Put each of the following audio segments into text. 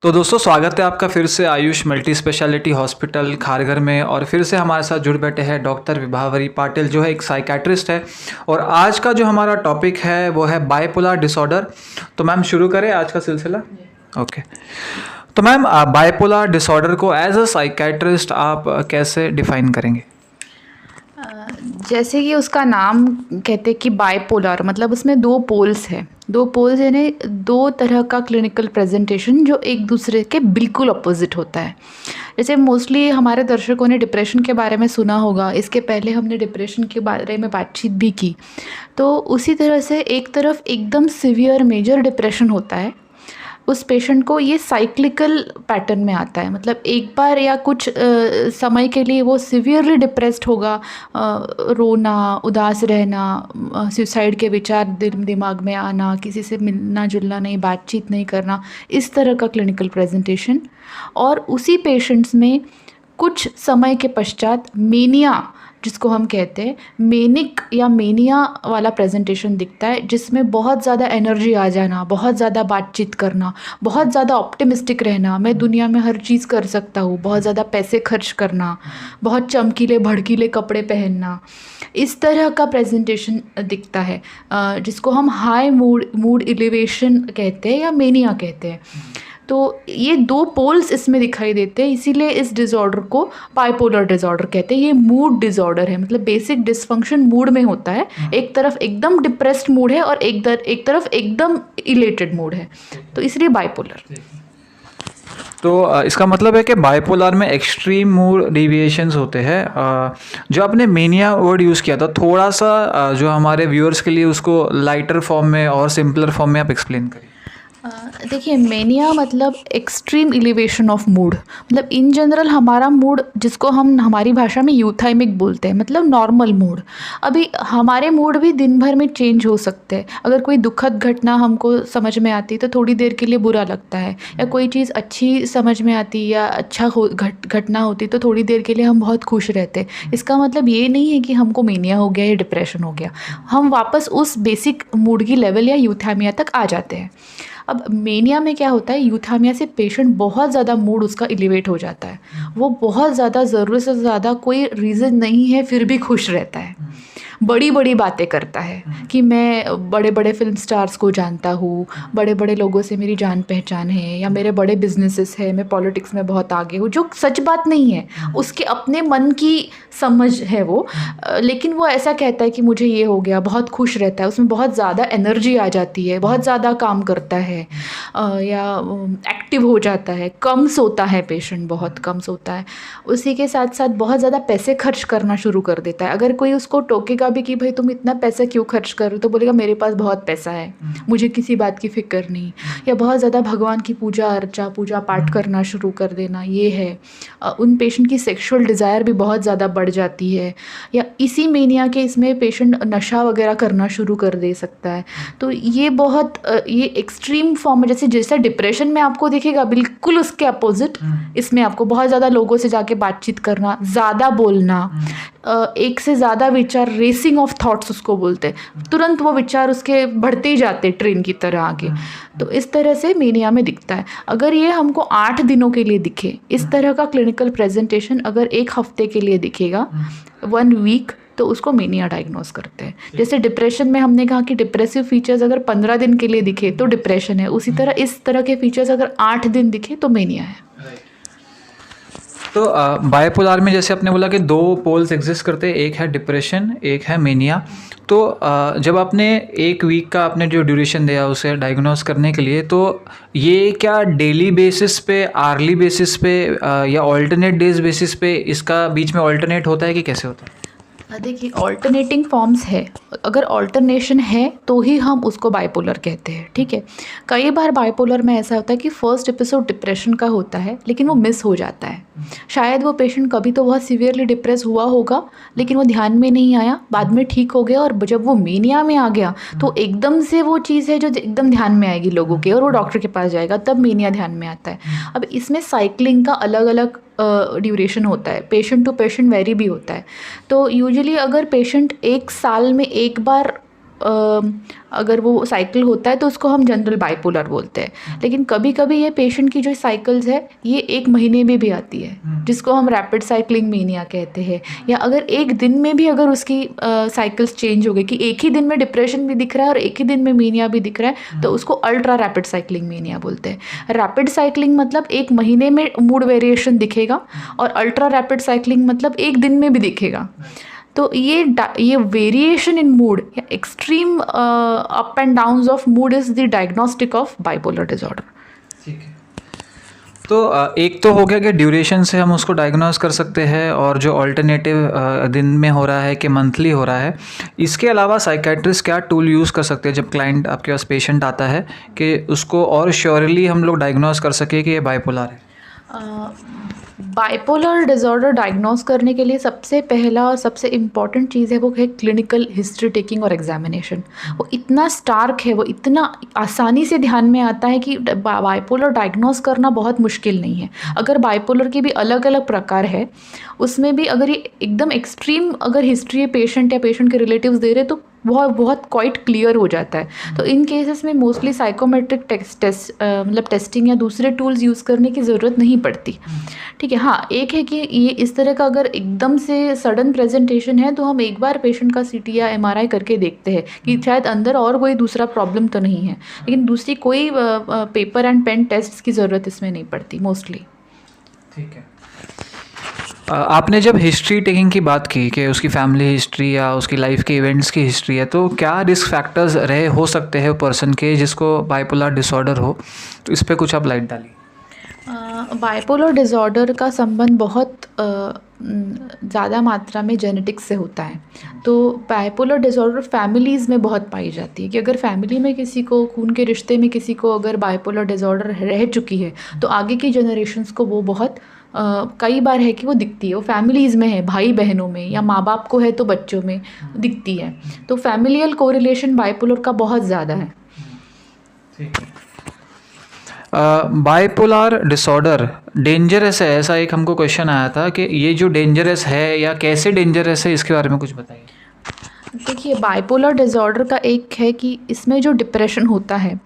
तो दोस्तों स्वागत है आपका फिर से Ayush multi speciality hospital Kharghar में। और फिर से हमारे साथ जुड़ बैठे हैं डॉक्टर विभावरी पाटिल जो है एक साइकेट्रिस्ट है। और आज का जो हमारा टॉपिक है वो है बाइपोलर डिसऑर्डर। तो मैम शुरू करें आज का सिलसिला। ओके। तो मैम बाइपोलर डिसऑर्डर को एज अ साइकेट्रिस्ट आप कैसे डिफाइन करेंगे? जैसे कि उसका नाम कहते हैं कि बाइपोलर मतलब उसमें दो पोल्स हैं। दो पोल्स यानी दो तरह का क्लिनिकल प्रेजेंटेशन जो एक दूसरे के बिल्कुल अपोजिट होता है। जैसे मोस्टली हमारे दर्शकों ने डिप्रेशन के बारे में सुना होगा, इसके पहले हमने डिप्रेशन के बारे में बातचीत भी की। तो उसी तरह से एक तरफ एकदम सिवियर मेजर डिप्रेशन होता है, उस पेशेंट को ये साइक्लिकल पैटर्न में आता है। मतलब एक बार या कुछ समय के लिए वो सिवियरली डिप्रेस्ड होगा, रोना, उदास रहना, सुसाइड के विचार दिमाग में आना, किसी से मिलना जुलना नहीं, बातचीत नहीं करना, इस तरह का क्लिनिकल प्रेजेंटेशन। और उसी पेशेंट्स में कुछ समय के पश्चात मेनिया, जिसको हम कहते हैं मेनिक या मेनिया वाला प्रेजेंटेशन दिखता है, जिसमें बहुत ज़्यादा एनर्जी आ जाना, बहुत ज़्यादा बातचीत करना, बहुत ज़्यादा ऑप्टिमिस्टिक रहना, मैं दुनिया में हर चीज़ कर सकता हूँ, बहुत ज़्यादा पैसे खर्च करना, बहुत चमकीले भड़कीले कपड़े पहनना, इस तरह का प्रेजेंटेशन दिखता है, जिसको हम हाई मूड एलिवेशन कहते हैं या मेनिया कहते हैं। तो ये दो पोल्स इसमें दिखाई देते हैं, इसीलिए इस डिसऑर्डर को बाइपोलर डिसऑर्डर कहते हैं। ये मूड डिसऑर्डर है, मतलब बेसिक डिसफंक्शन मूड में होता है। एक तरफ एकदम डिप्रेस्ड मूड है और एक तरफ एकदम इलेटेड मूड है, तो इसलिए बाइपोलर। तो इसका मतलब है कि बाइपोलर में एक्सट्रीम मूड डेविएशंस होते हैं। जो आपने मेनिया वर्ड यूज़ किया था, थोड़ा सा जो हमारे व्यूअर्स के लिए उसको लाइटर फॉर्म में और सिंपलर फॉर्म में आप एक्सप्लेन करिए। देखिए, मेनिया मतलब एक्सट्रीम एलिवेशन ऑफ मूड। मतलब इन जनरल हमारा मूड, जिसको हम हमारी भाषा में यूथाइमिक बोलते हैं, मतलब नॉर्मल मूड। अभी हमारे मूड भी दिन भर में चेंज हो सकते हैं। अगर कोई दुखद घटना हमको समझ में आती तो थोड़ी देर के लिए बुरा लगता है, या कोई चीज़ अच्छी समझ में आती या अच्छा घटना होती तो थोड़ी देर के लिए हम बहुत खुश रहते। इसका मतलब ये नहीं है कि हमको मेनिया हो गया या डिप्रेशन हो गया, हम वापस उस बेसिक मूड की लेवल या यूथाइमिया तक आ जाते हैं। अब मेनिया में क्या होता है, यूथामिया से पेशेंट बहुत ज़्यादा मूड उसका एलिवेट हो जाता है। वो बहुत ज़्यादा, ज़रूरत से ज़्यादा, कोई रीज़न नहीं है फिर भी खुश रहता है, बड़ी बड़ी बातें करता है कि मैं बड़े बड़े फिल्म स्टार्स को जानता हूँ, बड़े बड़े लोगों से मेरी जान पहचान है, या मेरे बड़े बिजनेसेस है, मैं पॉलिटिक्स में बहुत आगे हूँ, जो सच बात नहीं है। उसके अपने मन की समझ है वो, लेकिन वो ऐसा कहता है कि मुझे ये हो गया, बहुत खुश रहता है, उसमें बहुत ज़्यादा एनर्जी आ जाती है, बहुत ज़्यादा काम करता है, या एक्टिव हो जाता है, कम सोता है पेशेंट, बहुत कम सोता है। उसी के साथ साथ बहुत ज़्यादा पैसे खर्च करना शुरू कर देता है। अगर कोई उसको टोकेगा भी कि भाई तुम इतना पैसा क्यों खर्च कर रहे हो, तो बोलेगा मेरे पास बहुत पैसा है, मुझे किसी बात की फिक्र नहीं। या बहुत ज़्यादा भगवान की पूजा पाठ करना शुरू कर देना, ये है। उन पेशेंट की सेक्सुअल डिज़ायर भी बहुत ज़्यादा बढ़ जाती है। या इसी मेनिया के इसमें पेशेंट नशा वगैरह करना शुरू कर दे सकता है। तो ये बहुत ये एक्सट्रीम फॉर्म में, जैसे डिप्रेशन में आपको दिखेगा बिल्कुल उसके अपोजिट, इसमें आपको बहुत ज़्यादा लोगों से जाके बातचीत करना, ज़्यादा बोलना, एक से ज़्यादा विचार, रेसिंग ऑफ थॉट्स उसको बोलते हैं, तुरंत वो विचार उसके बढ़ते ही जाते ट्रेन की तरह आगे। तो इस तरह से मेनिया में दिखता है। अगर ये हमको 8 दिनों के लिए दिखे, इस तरह का क्लिनिकल प्रेजेंटेशन अगर 1 हफ्ते के लिए दिखेगा, 1 वीक, तो उसको मेनिया डायग्नोस करते हैं। जैसे डिप्रेशन में हमने कहा कि डिप्रेसिव फीचर्स अगर 15 दिन के लिए दिखे तो डिप्रेशन है, उसी तरह इस तरह के फीचर्स अगर 8 दिन दिखे तो मेनिया है। तो बाइपोलर में जैसे आपने बोला कि 2 पोल्स एग्जिस्ट करते हैं, एक है डिप्रेशन, एक है मेनिया। तो जब आपने 1 वीक का आपने जो ड्यूरेशन दिया उसे डायग्नोस करने के लिए, तो ये क्या डेली बेसिस पे, आर्ली बेसिस पे, या ऑल्टरनेट डेज बेसिस पे इसका बीच में ऑल्टरनेट होता है कि कैसे होता है? देखिए, ऑल्टरनेटिंग फॉर्म्स है। अगर ऑल्टरनेशन है तो ही हम उसको बाइपोलर कहते हैं, ठीक है। कई बार बाइपोलर में ऐसा होता है कि फर्स्ट एपिसोड डिप्रेशन का होता है लेकिन वो मिस हो जाता है। शायद वो पेशेंट कभी तो बहुत सीवियरली डिप्रेस हुआ होगा, लेकिन वो ध्यान में नहीं आया, बाद में ठीक हो गया, और जब वो मेनिया में आ गया तो एकदम से वो चीज़ है जो एकदम ध्यान में आएगी लोगों के, और वो डॉक्टर के पास जाएगा, तब मेनिया ध्यान में आता है। अब इसमें साइक्लिंग का अलग अलग ड्यूरेशन होता है, पेशेंट टू पेशेंट वेरी भी होता है। तो यूजुअली अगर पेशेंट 1 साल में एक बार अगर वो साइकिल होता है तो उसको हम जनरल बाइपोलर बोलते हैं। लेकिन कभी कभी ये पेशेंट की जो साइकिल्स है ये 1 महीने में भी आती है, जिसको हम रैपिड साइक्लिंग मेनिया कहते हैं। या अगर एक दिन में भी अगर उसकी साइकिल्स चेंज हो गई कि एक ही दिन में डिप्रेशन भी दिख रहा है और एक ही दिन में मेनिया भी दिख रहा है, तो उसको अल्ट्रा रैपिड साइक्लिंग मेनिया बोलते हैं। रैपिड साइक्लिंग मतलब 1 महीने में मूड वेरिएशन दिखेगा, और अल्ट्रा रैपिड साइक्लिंग मतलब 1 दिन में भी दिखेगा। तो ये वेरिएशन इन मूड या extreme up and downs of mood is the diagnostic of bipolar disorder. ठीक है। तो एक तो हो गया कि ड्यूरेशन से हम उसको डायग्नोस कर सकते हैं, और जो अल्टरनेटिव दिन में हो रहा है कि मंथली हो रहा है। इसके अलावा साइकेट्रिस्ट क्या टूल यूज़ कर सकते हैं जब क्लाइंट आपके पास पेशेंट आता है कि उसको और श्योरली हम लोग डायग्नोस कर सके कि ये बाइपोलर है? बाइपोलर डिसऑर्डर डायग्नोस करने के लिए सबसे पहला और सबसे इम्पॉर्टेंट चीज़ है वो है क्लिनिकल हिस्ट्री टेकिंग और एग्जामिनेशन। वो इतना स्टार्क है, वो इतना आसानी से ध्यान में आता है कि बाइपोलर डायग्नोस करना बहुत मुश्किल नहीं है। अगर बाइपोलर की भी अलग अलग प्रकार है, उसमें भी अगर ये एकदम एक्सट्रीम अगर हिस्ट्री है पेशेंट या पेशेंट के रिलेटिव्स दे रहे तो बहुत क्वाइट क्लियर हो जाता है। तो इन केसेस में मोस्टली साइकोमेट्रिक मतलब टेस्टिंग या दूसरे टूल्स यूज़ करने की ज़रूरत नहीं पड़ती। ठीक है। हाँ, एक है कि ये इस तरह का अगर एकदम से सडन प्रेजेंटेशन है तो हम एक बार पेशेंट का CT या MRI करके देखते हैं कि शायद अंदर और कोई दूसरा प्रॉब्लम तो नहीं है, लेकिन दूसरी कोई पेपर एंड पेन टेस्ट की ज़रूरत इसमें नहीं पड़ती मोस्टली। ठीक है। आपने जब हिस्ट्री टेकिंग की बात की कि उसकी फैमिली हिस्ट्री या उसकी लाइफ के इवेंट्स की हिस्ट्री है, तो क्या रिस्क फैक्टर्स रहे हो सकते हैं पर्सन के जिसको बाइपोलर डिसऑर्डर हो? तो इस पे कुछ आप लाइट डालिए। बाइपोलर डिसऑर्डर का संबंध बहुत ज़्यादा मात्रा में जेनेटिक्स से होता है। तो बाइपोलर डिसऑर्डर फैमिलीज़ में बहुत पाई जाती है कि अगर फैमिली में किसी को, खून के रिश्ते में किसी को अगर बाइपोलर डिसऑर्डर रह चुकी है तो आगे की जनरेशन्स को वो बहुत कई बार है कि वो दिखती है। वो फैमिलीज़ में है, भाई बहनों में, या माँ बाप को है तो बच्चों में दिखती है। तो फैमिलियल कोरिलेशन बाइपोलर का बहुत ज़्यादा है। बाइपोलर डिसऑर्डर डेंजरस है, ऐसा एक हमको क्वेश्चन आया था कि ये जो डेंजरस है या कैसे डेंजरस है, इसके बारे में कुछ बताइए। देखिए, बाइपोलर डिसऑर्डर का एक है कि इसमें जो डिप्रेशन होता है,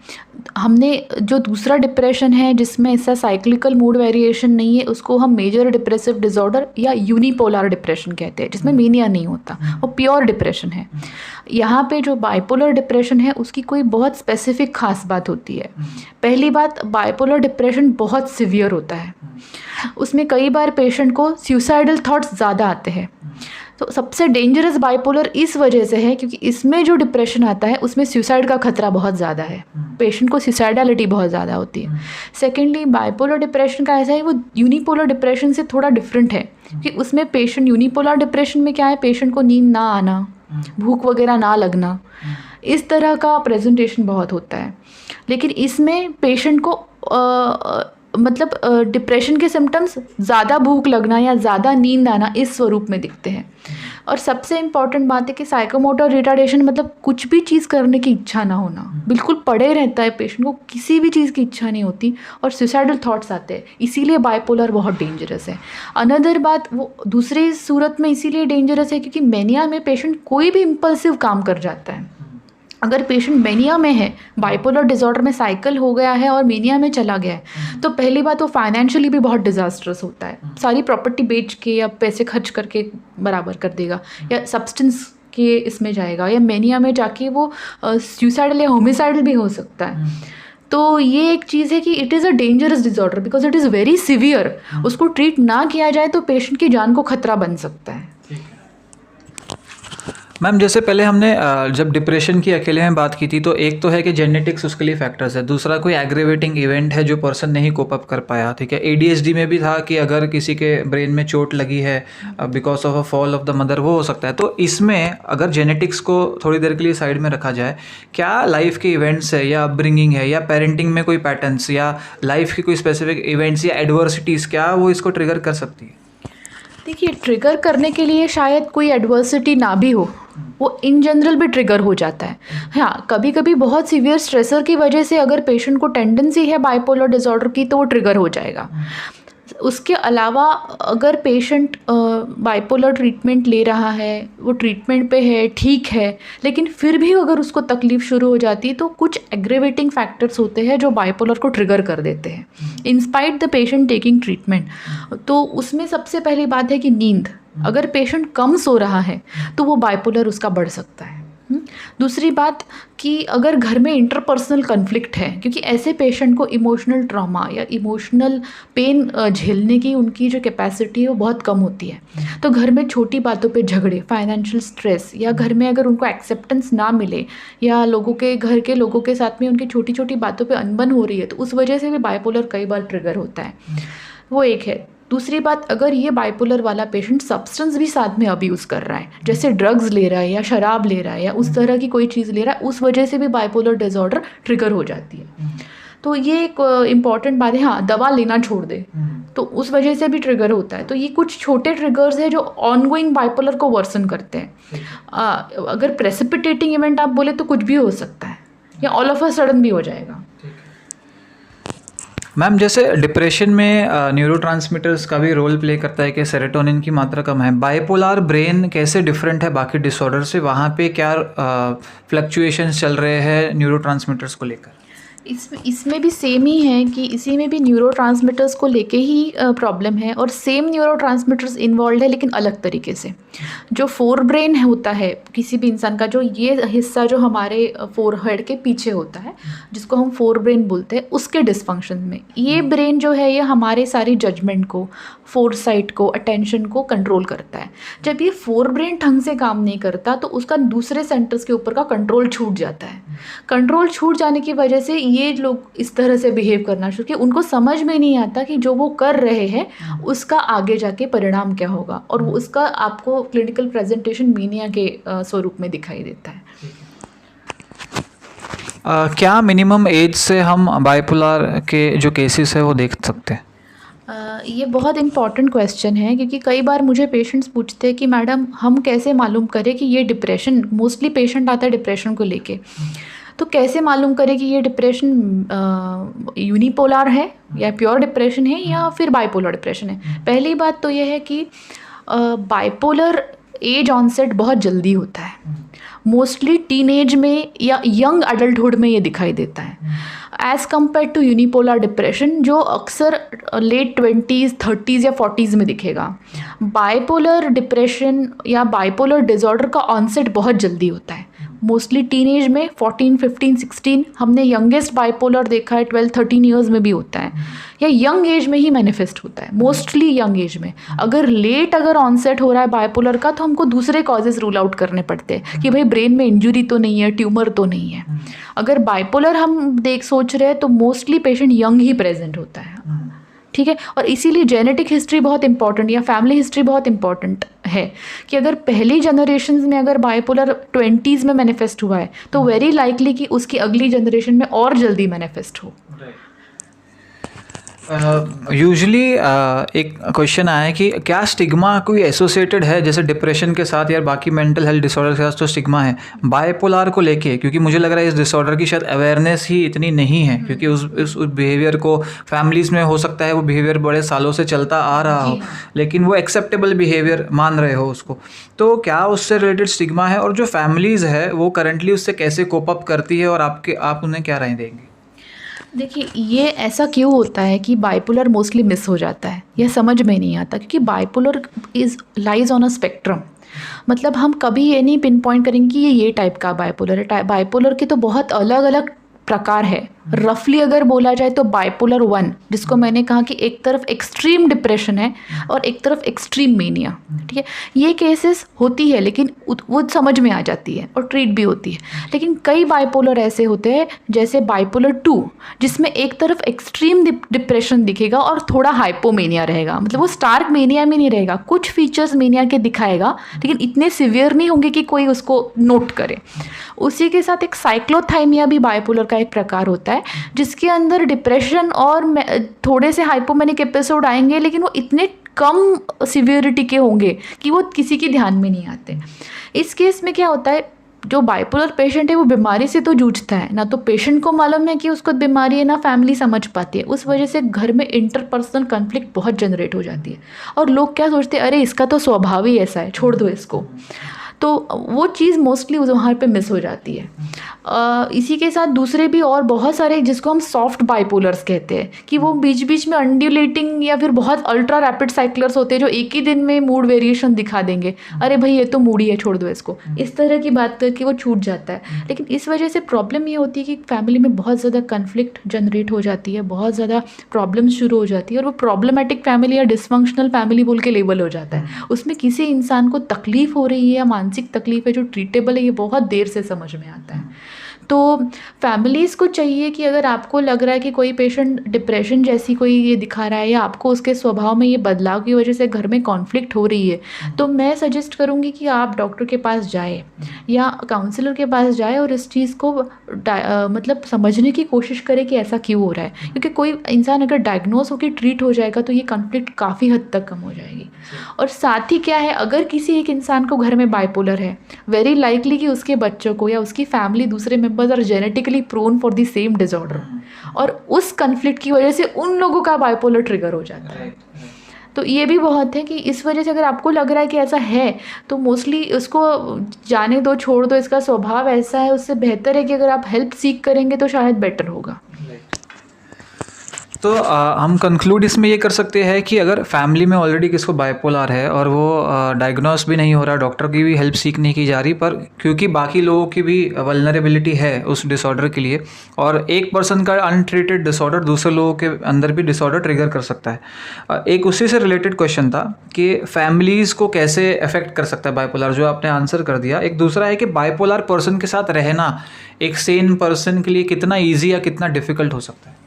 हमने जो दूसरा डिप्रेशन है जिसमें ऐसा साइक्लिकल मूड वेरिएशन नहीं है, उसको हम मेजर डिप्रेसिव डिसऑर्डर या यूनिपोलर डिप्रेशन कहते हैं, जिसमें मेनिया नहीं होता, वो प्योर डिप्रेशन है। यहाँ पे जो बाइपोलर डिप्रेशन है उसकी कोई बहुत स्पेसिफिक खास बात होती है। पहली बात, बाइपोलर डिप्रेशन बहुत सिवियर होता है, उसमें कई बार पेशेंट को सुसाइडल थॉट्स ज़्यादा आते हैं। तो सबसे डेंजरस बाइपोलर इस वजह से है क्योंकि इसमें जो डिप्रेशन आता है उसमें सुसाइड का खतरा बहुत ज़्यादा है, पेशेंट को सुसाइडलिटी बहुत ज़्यादा होती है। सेकेंडली, बाइपोलर डिप्रेशन का ऐसा है, वो यूनिपोलर डिप्रेशन से थोड़ा डिफरेंट है कि उसमें पेशेंट, यूनिपोलर डिप्रेशन में क्या है, पेशेंट को नींद ना आना, भूख वगैरह ना लगना, इस तरह का प्रेजेंटेशन बहुत होता है। लेकिन इसमें पेशेंट को मतलब डिप्रेशन के सिम्टम्स ज़्यादा भूख लगना या ज़्यादा नींद आना इस स्वरूप में दिखते हैं। और सबसे इम्पॉर्टेंट बात है कि साइकोमोटर रिटार्डेशन मतलब कुछ भी चीज़ करने की इच्छा ना होना, बिल्कुल पड़े रहता है पेशेंट को, किसी भी चीज़ की इच्छा नहीं होती और सुसाइडल थॉट्स आते हैं। इसीलिए बाइपोलर बहुत डेंजरस है। अनदर बात, वो दूसरी सूरत में इसीलिए डेंजरस है क्योंकि मेनिया में पेशेंट कोई भी इम्पल्सिव काम कर जाता है। अगर पेशेंट मेनिया में है, बाइपोलर डिसऑर्डर में साइकिल हो गया है और मेनिया में चला गया है, तो पहली बात वो फाइनेंशियली भी बहुत डिजास्टर्स होता है। सारी प्रॉपर्टी बेच के या पैसे खर्च करके बराबर कर देगा, या सब्सटेंस के इसमें जाएगा, या मेनिया में जाके वो सुसाइडल या होमिसाइडल भी हो सकता है। तो ये एक चीज़ है कि it is a dangerous disorder because it is very severe. उसको ट्रीट ना किया जाए तो पेशेंट की जान को खतरा बन सकता है। मैम, जैसे पहले हमने जब डिप्रेशन की अकेले में बात की थी, तो एक तो है कि जेनेटिक्स उसके लिए फैक्टर्स है, दूसरा कोई एग्रेवेटिंग इवेंट है जो पर्सन नहीं कोप अप कर पाया। ठीक है। ADHD में भी था कि अगर किसी के ब्रेन में चोट लगी है because of a fall of the mother, वो हो सकता है। तो इसमें अगर जेनेटिक्स को थोड़ी देर के लिए साइड में रखा जाए, क्या लाइफ के इवेंट्स है या अपब्रिंगिंग है या पेरेंटिंग में कोई पैटर्न्स या लाइफ की कोई स्पेसिफिक इवेंट्स या एडवर्सिटीज़, क्या वो इसको ट्रिगर कर सकती है? देखिए, ट्रिगर करने के लिए शायद कोई एडवर्सिटी ना भी हो, वो इन जनरल भी ट्रिगर हो जाता है। हाँ, कभी कभी बहुत सीवियर स्ट्रेसर की वजह से अगर पेशेंट को टेंडेंसी है बाइपोलर डिसऑर्डर की तो वो ट्रिगर हो जाएगा। उसके अलावा अगर पेशेंट बाइपोलर ट्रीटमेंट ले रहा है, वो ट्रीटमेंट पे है, ठीक है, लेकिन फिर भी अगर उसको तकलीफ़ शुरू हो जाती है तो कुछ एग्रेवेटिंग फैक्टर्स होते हैं जो बाइपोलर को ट्रिगर कर देते हैं in spite the patient taking treatment. तो उसमें सबसे पहली बात है कि नींद, अगर पेशेंट कम सो रहा है तो वो बाइपोलर उसका बढ़ सकता है। दूसरी बात कि अगर घर में इंटरपर्सनल कन्फ्लिक्ट है, क्योंकि ऐसे पेशेंट को इमोशनल ट्रॉमा या इमोशनल पेन झेलने की उनकी जो कैपेसिटी है वो बहुत कम होती है, तो घर में छोटी बातों पे झगड़े, फाइनेंशियल स्ट्रेस, या घर में अगर उनको एक्सेप्टेंस ना मिले या घर के लोगों के साथ में उनकी छोटी छोटी बातों पे अनबन हो रही है, तो उस वजह से भी बाइपोलर कई बार ट्रिगर होता है। वो एक है। दूसरी बात, अगर ये बाइपोलर वाला पेशेंट सब्सटेंस भी साथ में अब्यूज़ कर रहा है, जैसे ड्रग्स ले रहा है या शराब ले रहा है या उस तरह की कोई चीज़ ले रहा है, उस वजह से भी बाइपोलर डिसऑर्डर ट्रिगर हो जाती है। तो ये एक इम्पॉर्टेंट बात है। हाँ, दवा लेना छोड़ दे तो उस वजह से भी ट्रिगर होता है। तो ये कुछ छोटे ट्रिगर्स हैं जो ऑनगोइंग बाइपोलर को वर्सन करते हैं। अगर प्रेसिपिटेटिंग इवेंट आप बोले तो कुछ भी हो सकता है या ऑल ऑफ अ सडन भी हो जाएगा। मैम, जैसे डिप्रेशन में न्यूरोट्रांसमीटर्स का भी रोल प्ले करता है कि सेरोटोनिन की मात्रा कम है। बाइपोलर ब्रेन कैसे डिफरेंट है बाकी डिसऑर्डर से? वहाँ पे क्या फ्लक्चुएशंस चल रहे हैं न्यूरोट्रांसमीटर्स को लेकर? इसमें भी सेम ही है कि इसी में भी न्यूरोट्रांसमीटर्स को लेके ही प्रॉब्लम है, और सेम न्यूरोट्रांसमीटर्स इन्वॉल्व है लेकिन अलग तरीके से। जो फोर ब्रेन होता है किसी भी इंसान का, जो ये हिस्सा जो हमारे फोरहेड के पीछे होता है जिसको हम फोर ब्रेन बोलते हैं, उसके डिसफंक्शन में ये ब्रेन जो है ये हमारे सारी जजमेंट को, फोरसाइट को, अटेंशन को कंट्रोल करता है। जब ये फोर ब्रेन ढंग से काम नहीं करता तो उसका दूसरे सेंटर्स के ऊपर का कंट्रोल छूट जाता है। कंट्रोल छूट जाने की वजह से ये लोग इस तरह से बिहेव करना शुरू किया। उनको समझ में नहीं आता कि जो वो कर रहे हैं उसका आगे जाके परिणाम क्या होगा, और वो उसका आपको क्लिनिकल प्रेजेंटेशन मीनिया के स्वरूप में दिखाई देता है। क्या मिनिमम एज से हम बाइपोलर के जो केसेस है वो देख सकते हैं? ये बहुत इम्पॉर्टेंट क्वेश्चन है, क्योंकि कई बार मुझे पेशेंट्स पूछते हैं कि मैडम हम कैसे मालूम करें कि ये डिप्रेशन, मोस्टली पेशेंट आता है डिप्रेशन को लेके, तो कैसे मालूम करें कि ये डिप्रेशन यूनिपोलर है या प्योर डिप्रेशन है या फिर बाइपोलर डिप्रेशन है। पहली बात तो ये है कि बाइपोलर एज ऑनसेट बहुत जल्दी होता है, मोस्टली टीनेज में या यंग अडल्टहुड में ये दिखाई देता है, as compare to unipolar depression जो अक्सर लेट 20s, 30s या 40s में दिखेगा। बाइपोलर डिप्रेशन या बाइपोलर डिसऑर्डर का ऑनसेट बहुत जल्दी होता है, मोस्टली टीनेज में 14, 15, 16। हमने यंगेस्ट बाइपोलर देखा है 12, 13 ईयर्स में भी होता है, या यंग एज में ही मैनिफेस्ट होता है, मोस्टली यंग एज में। अगर ऑनसेट हो रहा है बाइपोलर का तो हमको दूसरे कॉजेज़ रूल आउट करने पड़ते हैं कि भाई ब्रेन में इंजुरी तो नहीं है, ट्यूमर तो नहीं है। अगर बाइपोलर हम सोच रहे हैं तो मोस्टली पेशेंट यंग ही प्रेजेंट होता है, ठीक है। और इसीलिए जेनेटिक हिस्ट्री बहुत इंपॉर्टेंट या फैमिली हिस्ट्री बहुत इंपॉर्टेंट है कि अगर पहली जनरेशन में अगर बाइपोलर 20s में मैनिफेस्ट हुआ है तो वेरी लाइकली कि उसकी अगली जनरेशन में और जल्दी मैनिफेस्ट हो। यूजुअली एक क्वेश्चन आया है कि क्या स्टिग्मा कोई एसोसिएटेड है, जैसे डिप्रेशन के साथ या बाकी मेंटल हेल्थ डिसऑर्डर के साथ तो स्टिग्मा है बाइपोलर को लेके? क्योंकि मुझे लग रहा है इस डिसऑर्डर की शायद अवेयरनेस ही इतनी नहीं है, क्योंकि उस बिहेवियर को फैमिलीज़ में हो सकता है वो बिहेवियर बड़े सालों से चलता आ रहा हो, लेकिन वो एक्सेप्टेबल बिहेवियर मान रहे हो उसको। तो क्या उससे रिलेटेड स्टिग्मा है, और जो फैमिलीज़ है वो करंटली उससे कैसे कोप अप करती है, और आप उन्हें क्या राय देंगे? देखिए, ये ऐसा क्यों होता है कि बाइपोलर मोस्टली मिस हो जाता है, यह समझ में नहीं आता, क्योंकि bipolar lies on a spectrum. मतलब हम कभी ये नहीं पिन पॉइंट करेंगे कि ये टाइप का बाइपोलर है। बाइपोलर के तो बहुत अलग अलग प्रकार है। रफली अगर बोला जाए तो बाइपोलर 1, जिसको मैंने कहा कि एक तरफ एक्सट्रीम डिप्रेशन है और एक तरफ एक्सट्रीम मेनिया, ठीक है। ये केसेस होती है लेकिन वो समझ में आ जाती है और ट्रीट भी होती है। लेकिन कई बाइपोलर ऐसे होते हैं जैसे बाइपोलर 2, जिसमें एक तरफ एक्सट्रीम डिप्रेशन दिखेगा और थोड़ा हाइपोमेनिया रहेगा। मतलब वो स्टार्क मेनिया में नहीं रहेगा, कुछ फीचर्स मेनिया के दिखाएगा लेकिन इतने सिवियर नहीं होंगे कि कोई उसको नोट करे। उसी के साथ एक साइक्लोथाइमिया भी बाइपोलर का एक प्रकार होता है, जिसके अंदर डिप्रेशन और थोड़े से हाइपोमेनिक एपिसोड आएंगे लेकिन वो इतने कम सिवियरिटी के होंगे कि वो किसी के ध्यान में नहीं आते। इस केस में क्या होता है, जो बाइपोलर पेशेंट है वो बीमारी से तो जूझता है ना, तो पेशेंट को मालूम है कि उसको बीमारी है, ना फैमिली समझ पाती है। उस वजह से घर में इंटरपर्सनल कॉन्फ्लिक्ट बहुत जनरेट हो जाती है और लोग क्या सोचते हैं, अरे इसका तो स्वभाव ही ऐसा है, छोड़ दो इसको। तो वो चीज़ मोस्टली वहाँ पे मिस हो जाती है। इसी के साथ दूसरे भी और बहुत सारे जिसको हम सॉफ्ट बाइपोलर्स कहते हैं कि वो बीच बीच में अंड्यूलेटिंग या फिर बहुत अल्ट्रा रैपिड साइक्लर्स होते हैं जो एक ही दिन में मूड वेरिएशन दिखा देंगे, अरे भाई ये तो मूड ही है, छोड़ दो इसको, इस तरह की बात करके वो छूट जाता है। लेकिन इस वजह से प्रॉब्लम ये होती है कि फैमिली में बहुत ज़्यादा कन्फ्लिक्ट जनरेट हो जाती है, बहुत ज़्यादा प्रॉब्लम शुरू हो जाती है और वो प्रॉब्लमेटिक फैमिली या डिसफंक्शनल फैमिली बोल के लेबल हो जाता है। उसमें किसी इंसान को तकलीफ़ हो रही है या मानसिक तकलीफ है जो ट्रीटेबल है, ये बहुत देर से समझ में आता है। तो फैमिलीज़ को चाहिए कि अगर आपको लग रहा है कि कोई पेशेंट डिप्रेशन जैसी कोई ये दिखा रहा है या आपको उसके स्वभाव में ये बदलाव की वजह से घर में कॉन्फ्लिक्ट हो रही है, तो मैं सजेस्ट करूँगी कि आप डॉक्टर के पास जाए या काउंसलर के पास जाए और इस चीज़ को मतलब समझने की कोशिश करें कि ऐसा क्यों हो रहा है। क्योंकि कोई इंसान अगर डायग्नोस होकर ट्रीट हो जाएगा तो ये कॉन्फ्लिक्ट काफ़ी हद तक कम हो जाएगी। और साथ ही क्या है, अगर किसी एक इंसान को घर में बाइपोलर है, वेरी लाइकली कि उसके बच्चों को या उसकी फैमिली दूसरे members are genetically prone for the same disorder, और उस कन्फ्लिक्ट की वजह से उन लोगों का बाइपोलर ट्रिगर हो जाता है। तो ये भी बहुत है कि इस वजह से अगर आपको लग रहा है कि ऐसा है तो मोस्टली उसको जाने दो, छोड़ दो, इसका स्वभाव ऐसा है। उससे बेहतर है कि अगर आप हेल्प सीख करेंगे तो शायद बेटर होगा। तो हम कंक्लूड इसमें ये कर सकते हैं कि अगर फैमिली में ऑलरेडी किसको बाइपोलर है और वो डायग्नोस भी नहीं हो रहा, डॉक्टर की भी हेल्प सीख नहीं की जा रही, पर क्योंकि बाकी लोगों की भी वल्नरेबिलिटी है उस डिसऑर्डर के लिए, और एक पर्सन का अनट्रीटेड डिसऑर्डर दूसरे लोगों के अंदर भी डिसऑर्डर ट्रिगर कर सकता है। एक उसी से रिलेटेड क्वेश्चन था कि फैमिलीज़ को कैसे अफेक्ट कर सकता है बाइपोलर, जो आपने आंसर कर दिया। एक दूसरा है कि बाइपोलर पर्सन के साथ रहना एक सेन पर्सन के लिए कितना ईजी या कितना डिफ़िकल्ट हो सकता है?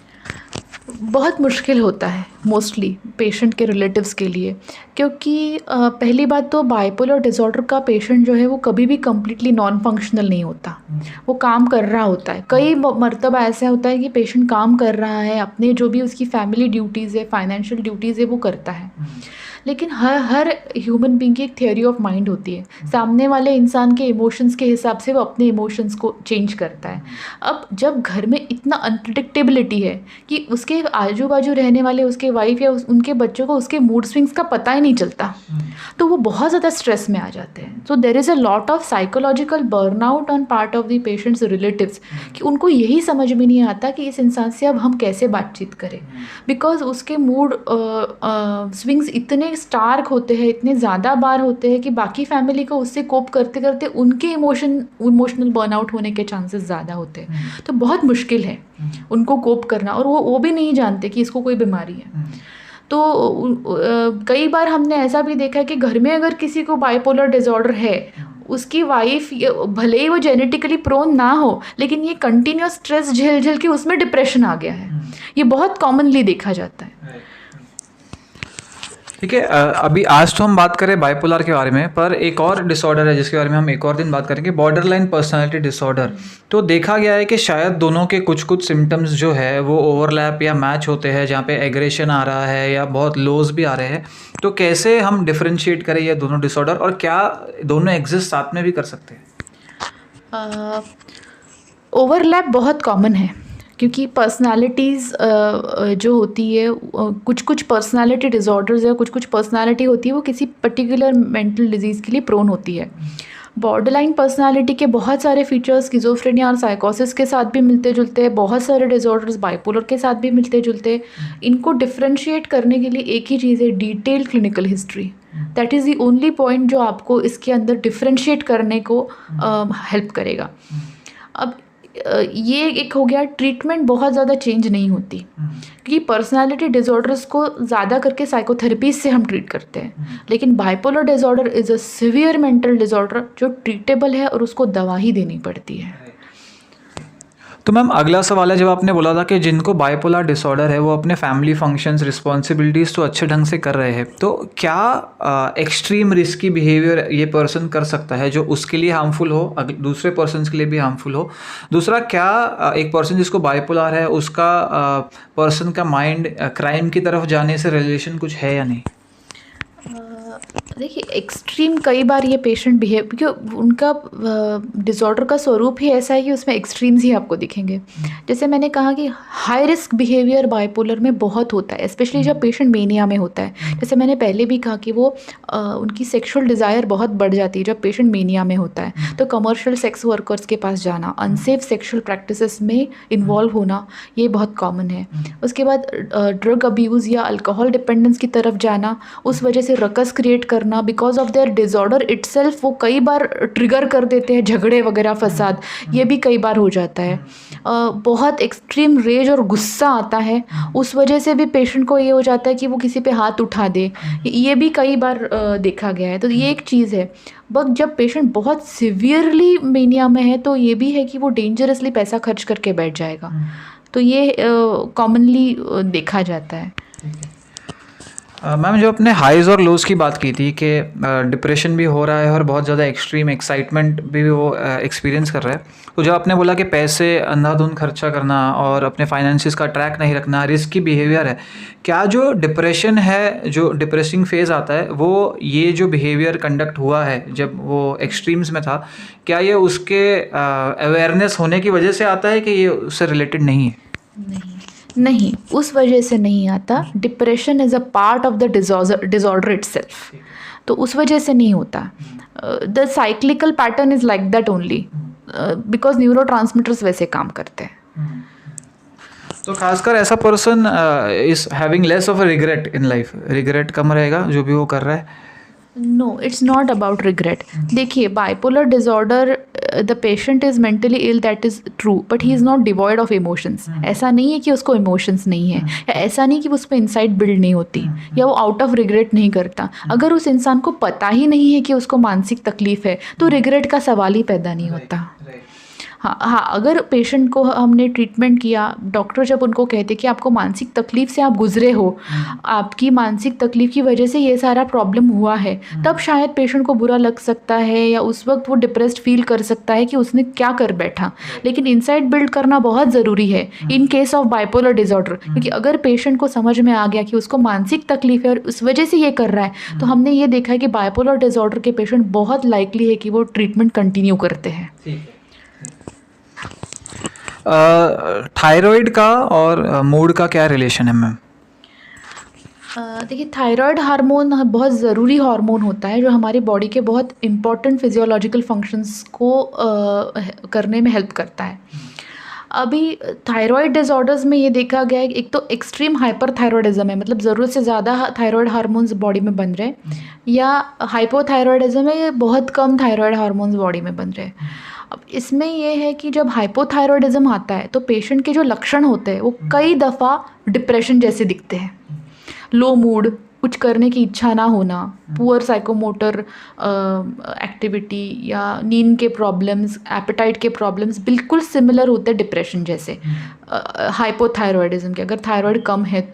बहुत मुश्किल होता है मोस्टली पेशेंट के रिलेटिव्स के लिए, क्योंकि पहली बात तो बाइपोलर डिसऑर्डर का पेशेंट जो है वो कभी भी कम्प्लीटली नॉन फंक्शनल नहीं होता, वो काम कर रहा होता है। कई मर्तबा ऐसा होता है कि पेशेंट काम कर रहा है, अपने जो भी उसकी फैमिली ड्यूटीज़ है, फाइनेंशियल ड्यूटीज़ है, वो करता है। लेकिन हर ह्यूमन बीइंग की एक थियोरी ऑफ माइंड होती है, सामने वाले इंसान के इमोशंस के हिसाब से वो अपने इमोशंस को चेंज करता है। अब जब घर में इतना अनप्रिडिक्टेबिलिटी है कि उसके आजू बाजू रहने वाले उसके वाइफ या उनके बच्चों को उसके मूड स्विंग्स का पता ही नहीं चलता, तो वो बहुत ज़्यादा स्ट्रेस में आ जाते हैं। So there is a lot of psychological burnout on part of the patient's relatives कि उनको यही समझ में नहीं आता कि इस इंसान से अब हम कैसे बातचीत करें, बिकॉज उसके मूड स्विंग्स इतने स्टार्क होते हैं, इतने ज़्यादा बार होते हैं कि बाकी फैमिली को उससे कोप करते करते उनके इमोशनल बर्नआउट होने के चांसेस ज़्यादा होते हैं। तो बहुत मुश्किल है उनको कोप करना, और वो भी नहीं जानते कि इसको कोई बीमारी है। तो कई बार हमने ऐसा भी देखा है कि घर में अगर किसी को बाइपोलर डिसऑर्डर है, उसकी वाइफ भले ही वो जेनेटिकली प्रोन ना हो, लेकिन ये कंटिन्यूस स्ट्रेस झेल झेल के उसमें डिप्रेशन आ गया है। ये बहुत कॉमनली देखा जाता है। ठीक है, अभी आज तो हम बात करें बाइपोलर के बारे में, पर एक और डिसऑर्डर है जिसके बारे में हम एक और दिन बात करेंगे, बॉर्डरलाइन पर्सनालिटी डिसऑर्डर। तो देखा गया है कि शायद दोनों के कुछ कुछ सिम्टम्स जो है वो ओवरलैप या मैच होते हैं, जहाँ पे एग्रेशन आ रहा है या बहुत लोज भी आ रहे हैं। तो कैसे हम डिफ्रेंशिएट करें ये दोनों डिसऑर्डर, और क्या दोनों एग्जिस्ट साथ में भी कर सकते हैं? ओवरलैप बहुत कॉमन है, क्योंकि पर्सनालिटीज़ जो होती है, कुछ कुछ पर्सनालिटी डिसऑर्डर्स या कुछ कुछ पर्सनालिटी होती है वो किसी पर्टिकुलर मेंटल डिजीज़ के लिए प्रोन होती है। बॉर्डरलाइन पर्सनालिटी के बहुत सारे फीचर्स स्किज़ोफ्रेनिया और साइकोसिस के साथ भी मिलते जुलते हैं, बहुत सारे डिसऑर्डर्स बाइपोलर के साथ भी मिलते जुलते हैं। इनको डिफ्रेंशिएट करने के लिए एक ही चीज़ है, detailed clinical history. That is the only point जो आपको इसके अंदर डिफ्रेंशिएट करने को हेल्प करेगा। अब ये एक हो गया, ट्रीटमेंट बहुत ज़्यादा चेंज नहीं होती, क्योंकि पर्सनालिटी डिसऑर्डर्स को ज़्यादा करके साइकोथेरेपी से हम ट्रीट करते हैं। लेकिन bipolar disorder is a severe mental disorder जो ट्रीटेबल है और उसको दवा ही देनी पड़ती है। तो मैम अगला सवाल है, जब आपने बोला था कि जिनको बाइपोलर डिसऑर्डर है वो अपने फैमिली फंक्शंस रिस्पॉन्सिबिलिटीज़ तो अच्छे ढंग से कर रहे हैं, तो क्या एक्सट्रीम रिस्की बिहेवियर ये पर्सन कर सकता है जो उसके लिए हार्मफुल हो, दूसरे पर्सन के लिए भी हार्मफुल हो? दूसरा, क्या एक पर्सन जिसको बाइपोलर है उसका पर्सन का माइंड क्राइम की तरफ जाने से रिलेशन कुछ है या नहीं? देखिए एक्सट्रीम कई बार ये पेशेंट बिहेव, क्योंकि उनका डिसऑर्डर का स्वरूप ही ऐसा है कि उसमें एक्सट्रीम्स ही आपको दिखेंगे। जैसे मैंने कहा कि हाई रिस्क बिहेवियर बाइपोलर में बहुत होता है, स्पेशली जब पेशेंट मेनिया में होता है। जैसे मैंने पहले भी कहा कि वो उनकी सेक्सुअल डिज़ायर बहुत बढ़ जाती है जब पेशेंट मेनिया में होता है। तो कमर्शियल सेक्स वर्कर्स के पास जाना, अनसेफ सेक्सुअल प्रैक्टिसेस में इन्वॉल्व होना, ये बहुत कॉमन है। उसके बाद ड्रग अब्यूज़ या अल्कोहल डिपेंडेंस की तरफ जाना, उस वजह से रकस क्रिएट करना because of their disorder itself, वो कई बार ट्रिगर कर देते हैं झगड़े वगैरह, फसाद, ये भी कई बार हो जाता है। बहुत एक्सट्रीम रेज और गुस्सा आता है, उस वजह से भी पेशेंट को ये हो जाता है कि वो किसी पे हाथ उठा दे, ये भी कई बार देखा गया है। तो ये एक चीज़ है। बट जब पेशेंट बहुत सिवियरली मेनिया में है तो ये भी है कि वो डेंजरसली पैसा खर्च करके बैठ जाएगा। तो ये कॉमनली देखा जाता है। मैम, जो अपने हाइज़ और लोज़ की बात की थी कि डिप्रेशन भी हो रहा है और बहुत ज़्यादा एक्सट्रीम एक्साइटमेंट भी वो एक्सपीरियंस कर रहा है, तो जो आपने बोला कि पैसे अंधाधुंध खर्चा करना और अपने फाइनेंसिस का ट्रैक नहीं रखना रिस्की बिहेवियर है, क्या जो डिप्रेशन है, जो डिप्रेसिंग फेज़ आता है, वो ये जो बिहेवियर कंडक्ट हुआ है जब वो एक्सट्रीम्स में था, क्या ये उसके अवेयरनेस होने की वजह से आता है कि ये उससे रिलेटेड नहीं है? नहीं, उस वजह से नहीं आता। Depression is a part of the disorder itself, तो उस वजह से नहीं होता। The cyclical pattern is like that only because neurotransmitters वैसे काम करते हैं। तो खासकर ऐसा person is having less of a regret in life, regret कम रहेगा जो भी वो कर रहा है? No, it's not about regret. देखिए, bipolar disorder, the patient is mentally ill, that is true, but he is not devoid of emotions. ऐसा नहीं है कि उसको इमोशंस नहीं है, या ऐसा नहीं कि उस पर इंसाइट बिल्ड नहीं होती, या वो आउट ऑफ रिग्रेट नहीं करता। अगर उस इंसान को पता ही नहीं है कि उसको मानसिक तकलीफ है तो रिग्रेट का सवाल ही पैदा नहीं होता। हाँ, अगर पेशेंट को हमने ट्रीटमेंट किया, डॉक्टर जब उनको कहते कि आपको मानसिक तकलीफ से आप गुजरे हो, आपकी मानसिक तकलीफ की वजह से ये सारा प्रॉब्लम हुआ है, तब शायद पेशेंट को बुरा लग सकता है या उस वक्त वो डिप्रेस्ड फील कर सकता है कि उसने क्या कर बैठा। लेकिन इनसाइट बिल्ड करना बहुत ज़रूरी है in case of bipolar disorder, क्योंकि अगर पेशेंट को समझ में आ गया कि उसको मानसिक तकलीफ है और उस वजह से ये कर रहा है, तो हमने ये देखा है कि बाइपोलर डिसऑर्डर के पेशेंट बहुत लाइकली है कि वो ट्रीटमेंट कंटिन्यू करते हैं। थायराइड का और मूड का क्या रिलेशन है मैम? देखिए, थायराइड हार्मोन बहुत ज़रूरी हार्मोन होता है जो हमारी बॉडी के बहुत इंपॉर्टेंट फिजियोलॉजिकल फंक्शंस को करने में हेल्प करता है। अभी थायराइड डिसऑर्डर्स में ये देखा गया है कि एक तो एक्सट्रीम हाइपरथायरॉयडिज्म है, मतलब ज़रूरत से ज़्यादा थायराइड हार्मोन्स बॉडी में बन रहे हैं, या हाइपोथायरॉयडिज्म है, ये बहुत कम थायराइड हार्मोन्स बॉडी में बन रहे हैं। अब इसमें ये है कि जब हाइपोथायरॉयडिज्म आता है तो पेशेंट के जो लक्षण होते हैं वो कई दफ़ा डिप्रेशन जैसे दिखते हैं। लो मूड, कुछ करने की इच्छा ना होना, पुअर साइकोमोटर एक्टिविटी या नींद के प्रॉब्लम्स, एपेटाइट के प्रॉब्लम्स बिल्कुल सिमिलर होते हैं डिप्रेशन जैसे हाइपोथायरॉयडिज्म के, अगर थायराइड कम है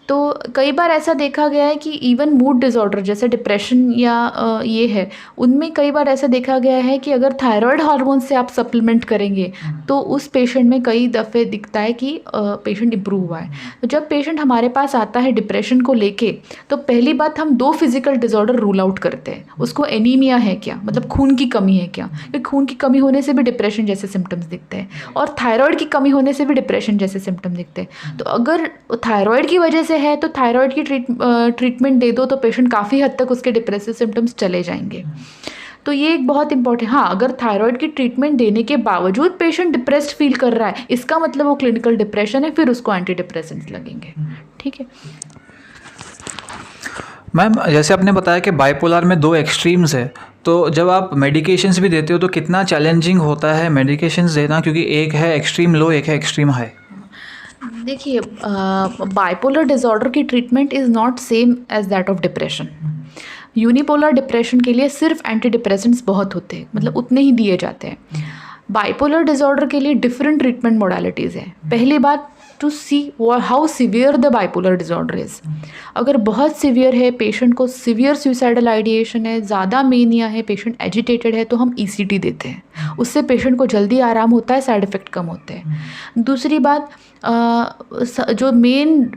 तो कई बार ऐसा देखा गया है कि इवन मूड डिसऑर्डर जैसे डिप्रेशन या ये है, उनमें कई बार ऐसा देखा गया है कि अगर थायराइड हार्मोन से आप सप्लीमेंट करेंगे तो उस पेशेंट में कई दफ़े दिखता है कि पेशेंट इम्प्रूव हुआ है। तो जब पेशेंट हमारे पास आता है डिप्रेशन को लेके, तो पहली बात हम 2 फिजिकल डिसऑर्डर रूल आउट करते हैं। उसको एनीमिया है क्या, मतलब खून की कमी है क्या, क्योंकि खून की कमी होने से भी डिप्रेशन जैसे सिम्टम्स दिखते हैं, और थायराइड की कमी होने से भी डिप्रेशन जैसे सिम्टम्स दिखते हैं। तो अगर थायराइड की वजह से है तो थायराइड की ट्रीटमेंट दे दो तो पेशेंट काफ़ी हद तक उसके डिप्रेसिव सिम्टम्स चले जाएंगे। तो ये एक बहुत इंपॉर्टेंट, हाँ, अगर थायराइड की ट्रीटमेंट देने के बावजूद पेशेंट डिप्रेस्ड फील कर रहा है, इसका मतलब वो क्लिनिकल डिप्रेशन है, फिर उसको एंटी डिप्रेसेंट्स लगेंगे। ठीक है मैम, जैसे आपने बताया कि बाइपोलर में 2 एक्सट्रीम्स है, तो जब आप मेडिकेशंस भी देते हो तो कितना चैलेंजिंग होता है मेडिकेशंस देना, क्योंकि एक है एक्सट्रीम लो, एक है एक्सट्रीम हाई? देखिए, बाइपोलर डिसऑर्डर की treatment is not same as that of depression. Unipolar depression के लिए सिर्फ एंटी डिप्रेसेंट्स बहुत होते हैं, मतलब उतने ही दिए जाते हैं। बाइपोलर डिसऑर्डर के लिए डिफरेंट ट्रीटमेंट मोडालिटीज़ हैं। पहली बात, to see how severe the bipolar disorder is. अगर बहुत सिवियर है, पेशेंट को सिवियर सुसाइडल आइडिएशन है, ज़्यादा मेनिया है, पेशेंट एजिटेटेड है, तो हम ECT देते हैं। उससे पेशेंट को जल्दी आराम होता है, साइड इफ़ेक्ट कम होते हैं। दूसरी बात, जो मेन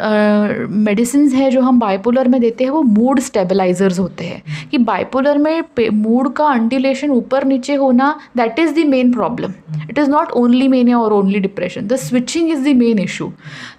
मेडिसिन्स है जो हम बाइपोलर में देते हैं वो मूड स्टेबलाइजर्स होते हैं, कि बाइपोलर में मूड का अंडुलेशन ऊपर नीचे होना, that is the main problem. It is not only mania और only depression, the switching is the main issue.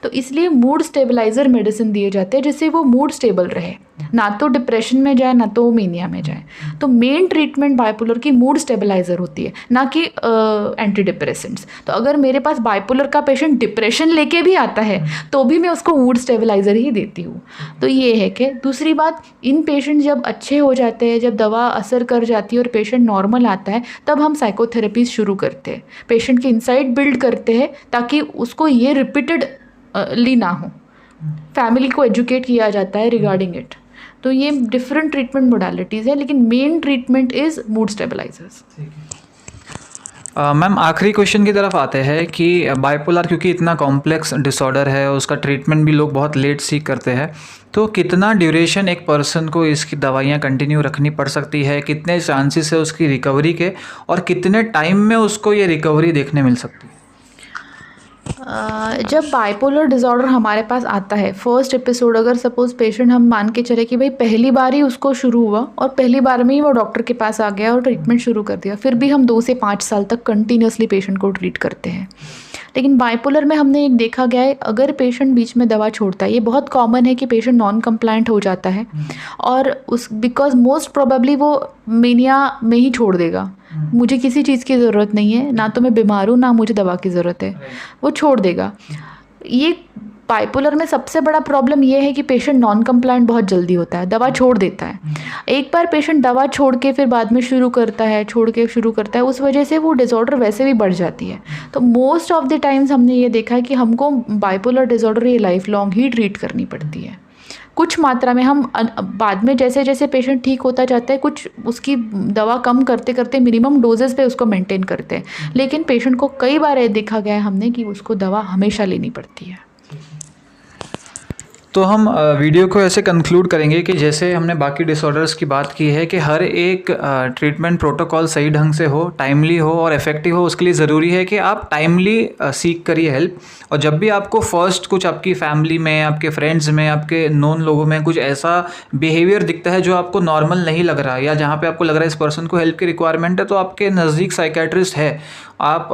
तो इसलिए मूड स्टेबलाइजर मेडिसिन दिए जाते हैं जिससे वो मूड स्टेबल रहे, ना तो डिप्रेशन में जाए ना तो मेनिया में जाए। तो मेन ट्रीटमेंट बाइपोलर की मूड स्टेबलाइजर होती है, ना कि एंटी डिप्रेसेंट्स। तो अगर मेरे पास बाइपोलर का पेशेंट डिप्रेशन लेके भी आता है तो भी मैं उसको मूड स्टेबलाइजर ही देती हूँ। तो ये है कि दूसरी बात, इन पेशेंट जब अच्छे हो जाते हैं, जब दवा असर कर जाती है और पेशेंट नॉर्मल आता है, तब हम साइकोथेरेपीज शुरू करते हैं, पेशेंट के इंसाइट बिल्ड करते हैं ताकि उसको ये रिपीटेडली ना हो। फैमिली को एजुकेट किया जाता है रिगार्डिंग इट। तो ये डिफरेंट ट्रीटमेंट मोडालिटीज़ है, लेकिन main treatment is mood stabilisers. Ma'am आखिरी क्वेश्चन की तरफ आते हैं कि बाइपोलर क्योंकि इतना कॉम्प्लेक्स डिसऑर्डर है, उसका ट्रीटमेंट भी लोग बहुत लेट सीख करते हैं, तो कितना ड्यूरेशन एक पर्सन को इसकी दवाइयाँ कंटिन्यू रखनी पड़ सकती है, कितने चांसेस है उसकी रिकवरी के, और कितने टाइम में उसको ये रिकवरी देखने मिल सकती है? जब बाइपोलर डिसऑर्डर हमारे पास आता है, फर्स्ट एपिसोड अगर सपोज पेशेंट हम मान के चले कि भाई पहली बार ही उसको शुरू हुआ और पहली बार में ही वो डॉक्टर के पास आ गया और ट्रीटमेंट शुरू कर दिया, फिर भी हम 2 से 5 साल तक कंटिन्यूसली पेशेंट को ट्रीट करते हैं। लेकिन बाइपोलर में हमने एक देखा गया है, अगर पेशेंट बीच में दवा छोड़ता है, ये बहुत कॉमन है कि पेशेंट नॉन कंप्लायंट हो जाता है और उस बिकॉज मोस्ट प्रोबेबली वो मेनिया में ही छोड़ देगा, मुझे किसी चीज़ की ज़रूरत नहीं है, ना तो मैं बीमार हूँ ना मुझे दवा की ज़रूरत है, वो छोड़ देगा। ये बाइपोलर में सबसे बड़ा प्रॉब्लम ये है कि पेशेंट नॉन कंप्लायंट बहुत जल्दी होता है, दवा छोड़ देता है। एक बार पेशेंट दवा छोड़ के फिर बाद में शुरू करता है, छोड़ के शुरू करता है, उस वजह से वो डिसऑर्डर वैसे भी बढ़ जाती है। तो मोस्ट ऑफ द टाइम्स हमने ये देखा है कि हमको बाइपोलर डिसऑर्डर ये लाइफ लॉन्ग ही ट्रीट करनी पड़ती है। कुछ मात्रा में हम बाद में जैसे जैसे पेशेंट ठीक होता जाता है, कुछ उसकी दवा कम करते करते मिनिमम डोजेस पे उसको मेंटेन करते हैं, लेकिन पेशेंट को कई बार ये देखा गया है हमने कि उसको दवा हमेशा लेनी पड़ती है। तो हम वीडियो को ऐसे कंक्लूड करेंगे कि जैसे हमने बाकी डिसऑर्डर्स की बात की है कि हर एक ट्रीटमेंट प्रोटोकॉल सही ढंग से हो, टाइमली हो और इफ़ेक्टिव हो, उसके लिए ज़रूरी है कि आप टाइमली सीख करिए हेल्प। और जब भी आपको फर्स्ट कुछ आपकी फैमिली में, आपके फ्रेंड्स में, आपके नोन लोगों में कुछ ऐसा बिहेवियर दिखता है जो आपको नॉर्मल नहीं लग रहा, या जहाँ पे आपको लग रहा है इस पर्सन को हेल्प की रिक्वायरमेंट है, तो आपके नज़दीक साइकेट्रिस्ट है, आप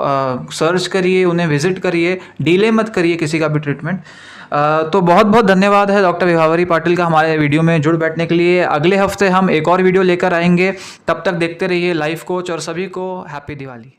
सर्च करिए, उन्हें विजिट करिए, डिले मत करिए किसी का भी ट्रीटमेंट। तो बहुत बहुत धन्यवाद है डॉक्टर विभावरी पाटिल का हमारे वीडियो में जुड़ बैठने के लिए। अगले हफ्ते हम एक और वीडियो लेकर आएंगे, तब तक देखते रहिए लाइफ कोच और सभी को हैप्पी दिवाली।